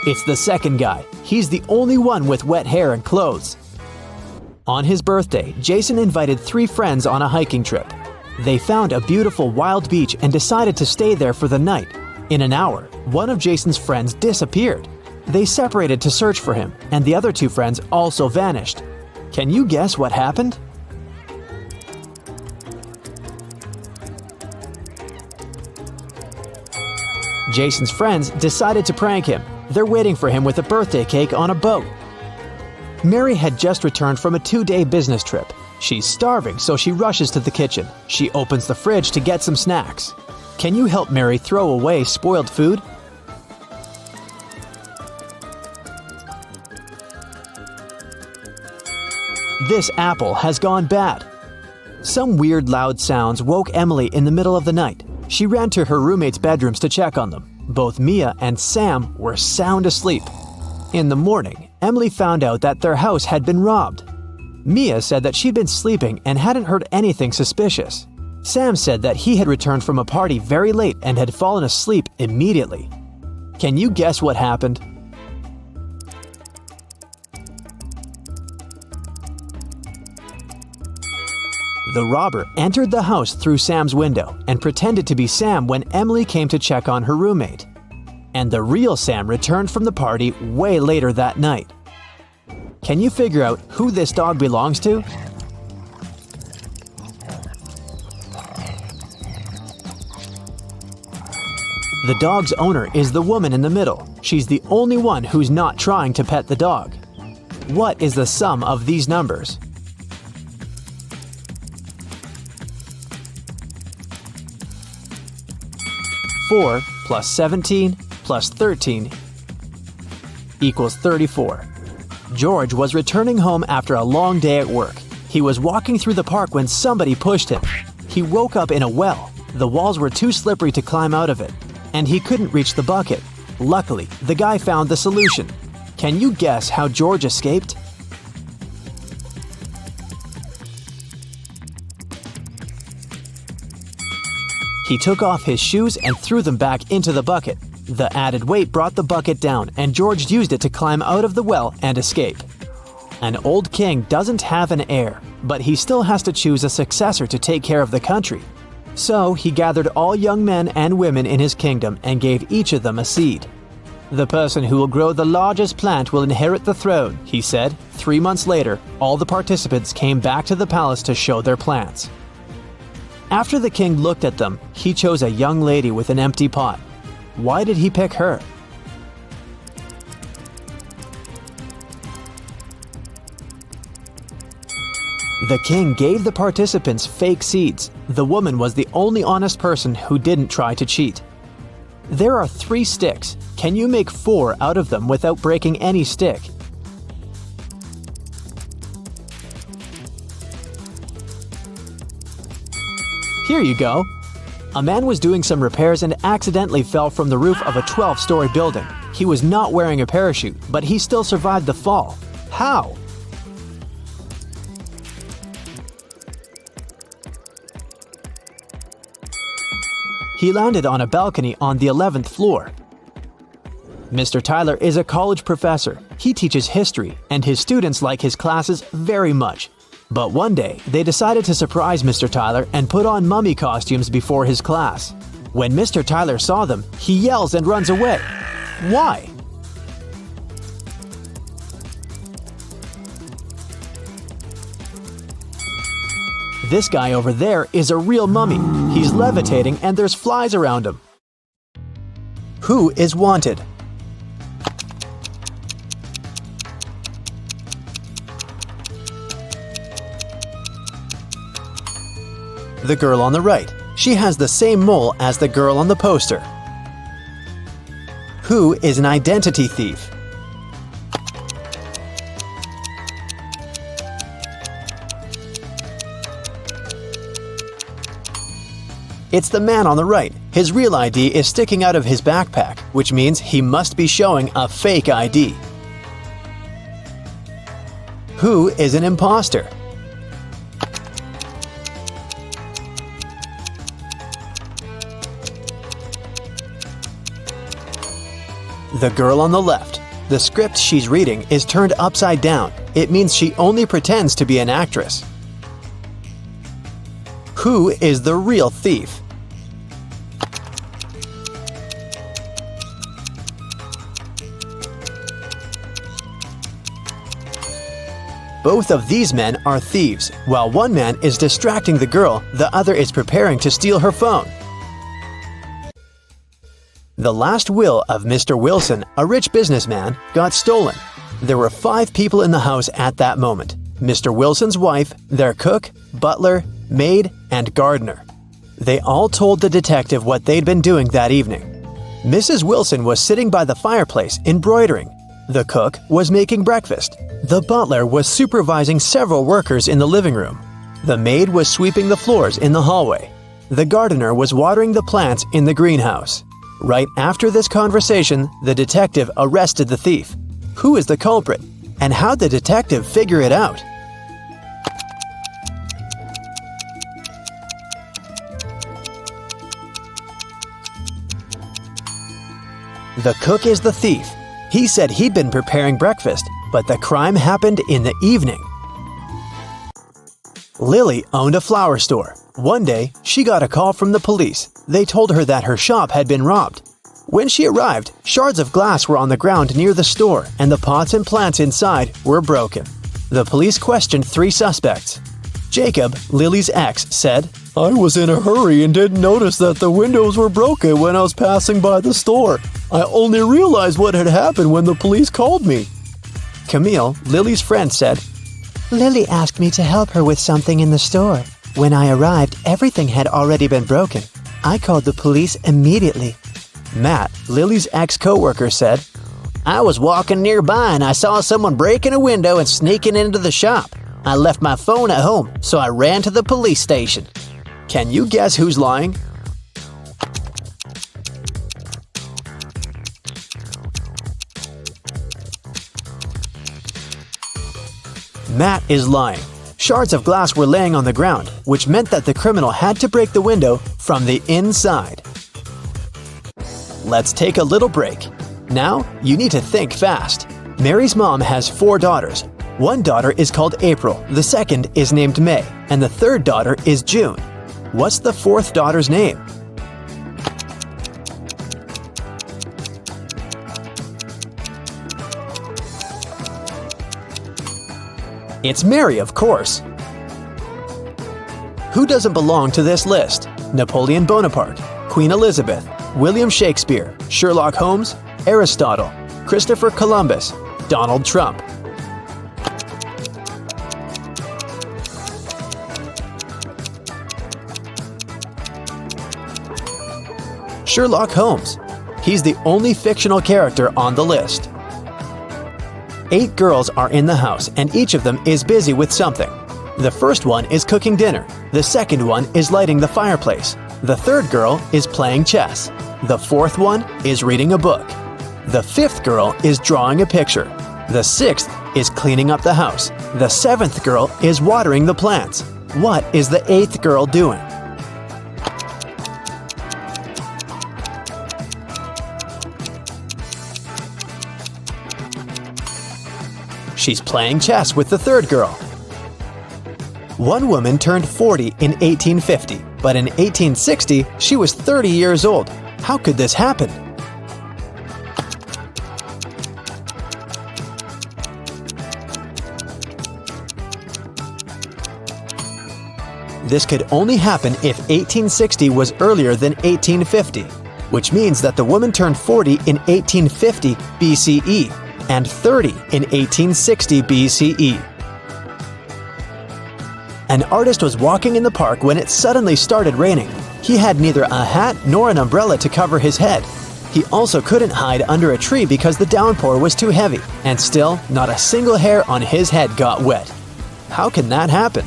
It's the second guy. He's the only one with wet hair and clothes. On his birthday, Jason invited 3 friends on a hiking trip. They found a beautiful wild beach and decided to stay there for the night. In an hour, one of Jason's friends disappeared. They separated to search for him, and the other 2 friends also vanished. Can you guess what happened? Jason's friends decided to prank him. They're waiting for him with a birthday cake on a boat. Mary had just returned from a 2-day business trip. She's starving, so she rushes to the kitchen. She opens the fridge to get some snacks. Can you help Mary throw away spoiled food? This apple has gone bad. Some weird loud sounds woke Emily in the middle of the night. She ran to her roommates' bedrooms to check on them. Both Mia and Sam were sound asleep. In the morning, Emily found out that their house had been robbed. Mia said that she'd been sleeping and hadn't heard anything suspicious. Sam said that he had returned from a party very late and had fallen asleep immediately. Can you guess what happened? The robber entered the house through Sam's window and pretended to be Sam when Emily came to check on her roommate. And the real Sam returned from the party way later that night. Can you figure out who this dog belongs to? The dog's owner is the woman in the middle. She's the only one who's not trying to pet the dog. What is the sum of these numbers? (4 plus 17 plus 13 equals 34. George was returning home after a long day at work. He was walking through the park when somebody pushed him. He woke up in a well. The walls were too slippery to climb out of it, and he couldn't reach the bucket. Luckily, the guy found the solution. Can you guess how George escaped? He took off his shoes and threw them back into the bucket. The added weight brought the bucket down, and George used it to climb out of the well and escape. An old king doesn't have an heir, but he still has to choose a successor to take care of the country. So he gathered all young men and women in his kingdom and gave each of them a seed. "The person who will grow the largest plant will inherit the throne," he said. 3 months later, all the participants came back to the palace to show their plants. After the king looked at them, he chose a young lady with an empty pot. Why did he pick her? The king gave the participants fake seeds. The woman was the only honest person who didn't try to cheat. There are 3 sticks. Can you make 4 out of them without breaking any stick? Here you go. A man was doing some repairs and accidentally fell from the roof of a 12-story building. He was not wearing a parachute, but he still survived the fall. How? He landed on a balcony on the 11th floor. Mr. Tyler is a college professor. He teaches history, and his students like his classes very much. But one day, they decided to surprise Mr. Tyler and put on mummy costumes before his class. When Mr. Tyler saw them, he yells and runs away. Why? This guy over there is a real mummy. He's levitating and there's flies around him. Who is wanted? The girl on the right. She has the same mole as the girl on the poster. Who is an identity thief? It's the man on the right. His real ID is sticking out of his backpack, which means he must be showing a fake ID. Who is an imposter? The girl on the left. The script she's reading is turned upside down. It means she only pretends to be an actress. Who is the real thief? Both of these men are thieves. While one man is distracting the girl, the other is preparing to steal her phone. The last will of Mr. Wilson, a rich businessman, got stolen. There were 5 people in the house at that moment: Mr. Wilson's wife, their cook, butler, maid, and gardener. They all told the detective what they'd been doing that evening. Mrs. Wilson was sitting by the fireplace embroidering. The cook was making breakfast. The butler was supervising several workers in the living room. The maid was sweeping the floors in the hallway. The gardener was watering the plants in the greenhouse. Right after this conversation, the detective arrested the thief. Who is the culprit? And how'd the detective figure it out? The cook is the thief. He said he'd been preparing breakfast, but the crime happened in the evening. Lily owned a flower store. One day, she got a call from the police. They told her that her shop had been robbed. When she arrived, shards of glass were on the ground near the store, and the pots and plants inside were broken. The police questioned 3 suspects. Jacob, Lily's ex, said, "I was in a hurry and didn't notice that the windows were broken when I was passing by the store. I only realized what had happened when the police called me." Camille, Lily's friend, said, "Lily asked me to help her with something in the store. When I arrived, everything had already been broken. I called the police immediately." Matt, Lily's ex-coworker, said, "I was walking nearby and I saw someone breaking a window and sneaking into the shop. I left my phone at home, so I ran to the police station." Can you guess who's lying? Matt is lying. Shards of glass were laying on the ground, which meant that the criminal had to break the window from the inside. Let's take a little break. Now, you need to think fast. Mary's mom has 4 daughters. One daughter is called April, the second is named May, and the third daughter is June. What's the 4th daughter's name? It's Mary, of course. Who doesn't belong to this list? Napoleon Bonaparte, Queen Elizabeth, William Shakespeare, Sherlock Holmes, Aristotle, Christopher Columbus, Donald Trump. Sherlock Holmes. He's the only fictional character on the list. 8 girls are in the house and each of them is busy with something. The first one is cooking dinner. The second one is lighting the fireplace. The third girl is playing chess. The fourth one is reading a book. The fifth girl is drawing a picture. The sixth is cleaning up the house. The seventh girl is watering the plants. What is the eighth girl doing? She's playing chess with the third girl. One woman turned 40 in 1850, but in 1860 she was 30 years old. How could this happen? This could only happen if 1860 was earlier than 1850, which means that the woman turned 40 in 1850 BCE and 30 in 1860 BCE. An artist was walking in the park when it suddenly started raining. He had neither a hat nor an umbrella to cover his head. He also couldn't hide under a tree because the downpour was too heavy, and still, not a single hair on his head got wet. How can that happen?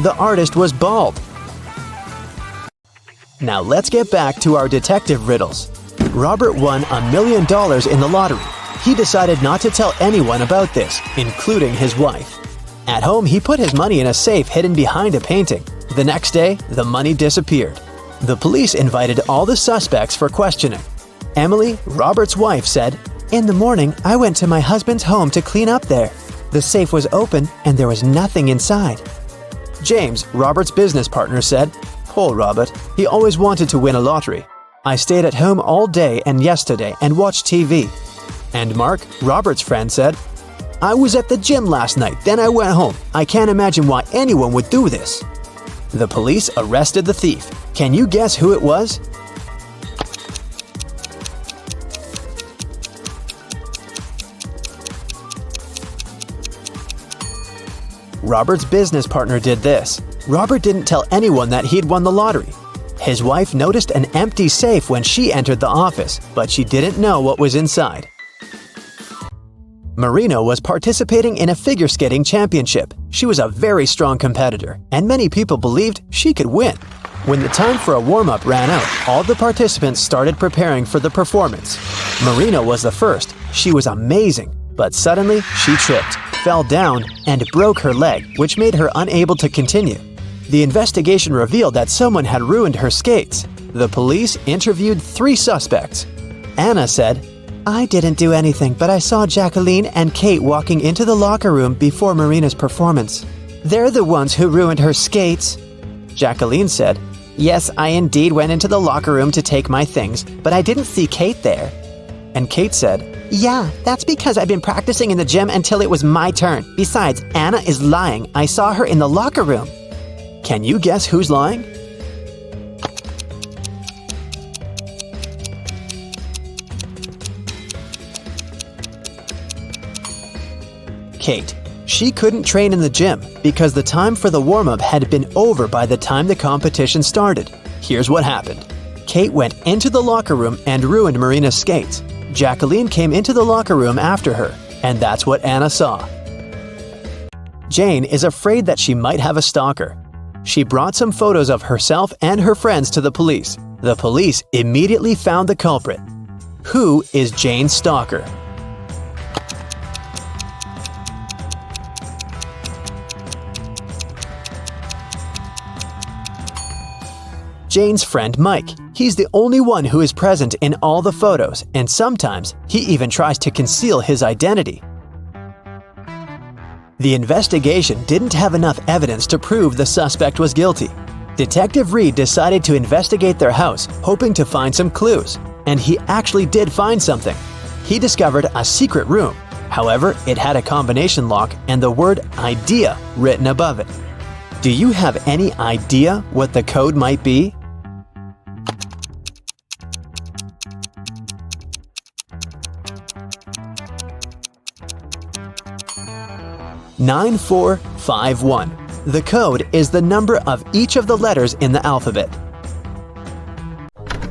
The artist was bald. Now let's get back to our detective riddles. Robert won $1 million in the lottery. He decided not to tell anyone about this, including his wife. At home, he put his money in a safe hidden behind a painting. The next day, the money disappeared. The police invited all the suspects for questioning. Emily, Robert's wife, said, "In the morning, I went to my husband's home to clean up there. The safe was open and there was nothing inside." James, Robert's business partner, said, "Poor Robert, he always wanted to win a lottery. I stayed at home all day and yesterday and watched TV." And Mark, Robert's friend, said, "I was at the gym last night, then I went home. I can't imagine why anyone would do this." The police arrested the thief. Can you guess who it was? Robert's business partner did this. Robert didn't tell anyone that he'd won the lottery. His wife noticed an empty safe when she entered the office, but she didn't know what was inside. Marina was participating in a figure skating championship. She was a very strong competitor, and many people believed she could win. When the time for a warm-up ran out, all the participants started preparing for the performance. Marina was the first. She was amazing, but suddenly she tripped, fell down, and broke her leg, which made her unable to continue. The investigation revealed that someone had ruined her skates. The police interviewed 3 suspects. Anna said, "I didn't do anything, but I saw Jacqueline and Kate walking into the locker room before Marina's performance. They're the ones who ruined her skates." Jacqueline said, "Yes, I indeed went into the locker room to take my things, but I didn't see Kate there." And Kate said, "Yeah, that's because I've been practicing in the gym until it was my turn. Besides, Anna is lying. I saw her in the locker room." Can you guess who's lying? Kate. She couldn't train in the gym because the time for the warm-up had been over by the time the competition started. Here's what happened. Kate went into the locker room and ruined Marina's skates. Jacqueline came into the locker room after her, and that's what Anna saw. Jane is afraid that she might have a stalker. She brought some photos of herself and her friends to the police. The police immediately found the culprit. Who is Jane's stalker? Jane's friend Mike. He's the only one who is present in all the photos, and sometimes he even tries to conceal his identity. The investigation didn't have enough evidence to prove the suspect was guilty. Detective Reed decided to investigate their house, hoping to find some clues, and he actually did find something. He discovered a secret room. However, it had a combination lock and the word "idea" written above it. Do you have any idea what the code might be? "9451. The code is the number of each of the letters in the alphabet.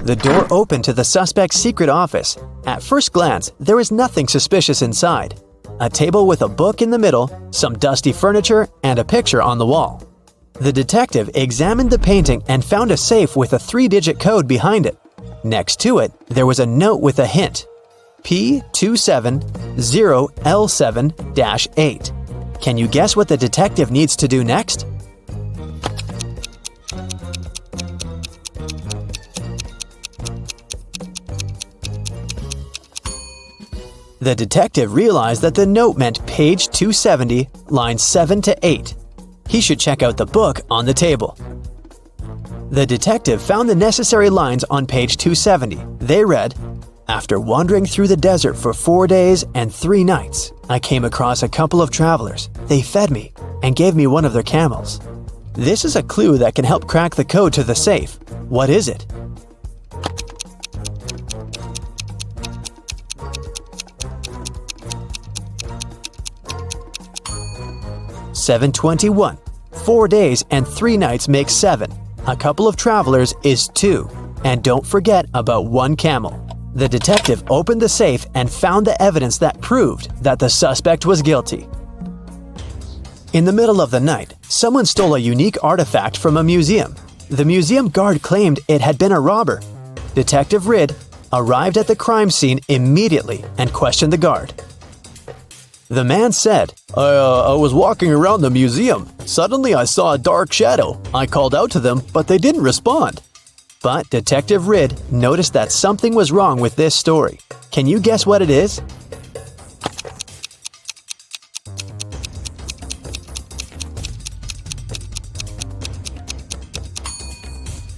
The door opened to the suspect's secret office. At first glance, there is nothing suspicious inside. A table with a book in the middle, some dusty furniture, and a picture on the wall. The detective examined the painting and found a safe with a 3-digit code behind it. Next to it, there was a note with a hint: P270L7-8. Can you guess what the detective needs to do next? The detective realized that the note meant page 270, lines 7 to 8. He should check out the book on the table. The detective found the necessary lines on page 270. They read, "After wandering through the desert for 4 days and 3 nights, I came across a couple of travelers. They fed me and gave me one of their camels." This is a clue that can help crack the code to the safe. What is it? "721. 4 days and 3 nights makes 7. A couple of travelers is 2. And don't forget about 1 camel." The detective opened the safe and found the evidence that proved that the suspect was guilty. In the middle of the night, someone stole a unique artifact from a museum. The museum guard claimed it had been a robber. Detective Ridd arrived at the crime scene immediately and questioned the guard. The man said, I was walking around the museum. Suddenly I saw a dark shadow. I called out to them, but they didn't respond." But Detective Ridd noticed that something was wrong with this story. Can you guess what it is?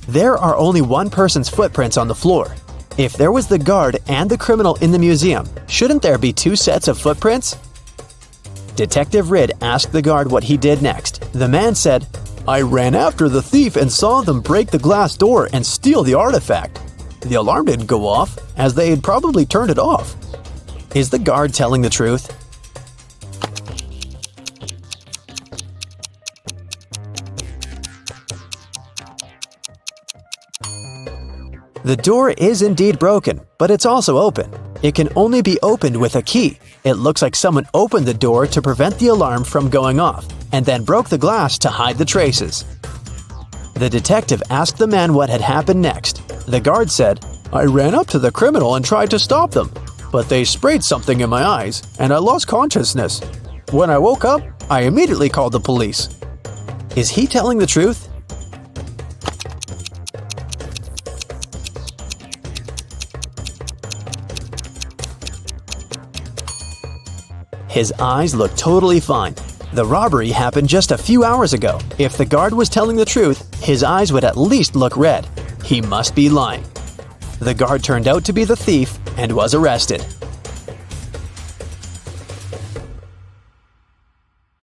There are only one person's footprints on the floor. If there was the guard and the criminal in the museum, shouldn't there be 2 sets of footprints? Detective Ridd asked the guard what he did next. The man said, "I ran after the thief and saw them break the glass door and steal the artifact. The alarm didn't go off, as they had probably turned it off." Is the guard telling the truth? The door is indeed broken, but it's also open. It can only be opened with a key. It looks like someone opened the door to prevent the alarm from going off, and then broke the glass to hide the traces. The detective asked the man what had happened next. The guard said, "I ran up to the criminal and tried to stop them, but they sprayed something in my eyes, and I lost consciousness. When I woke up, I immediately called the police." Is he telling the truth? His eyes look totally fine. The robbery happened just a few hours ago. If the guard was telling the truth, his eyes would at least look red. He must be lying. The guard turned out to be the thief and was arrested.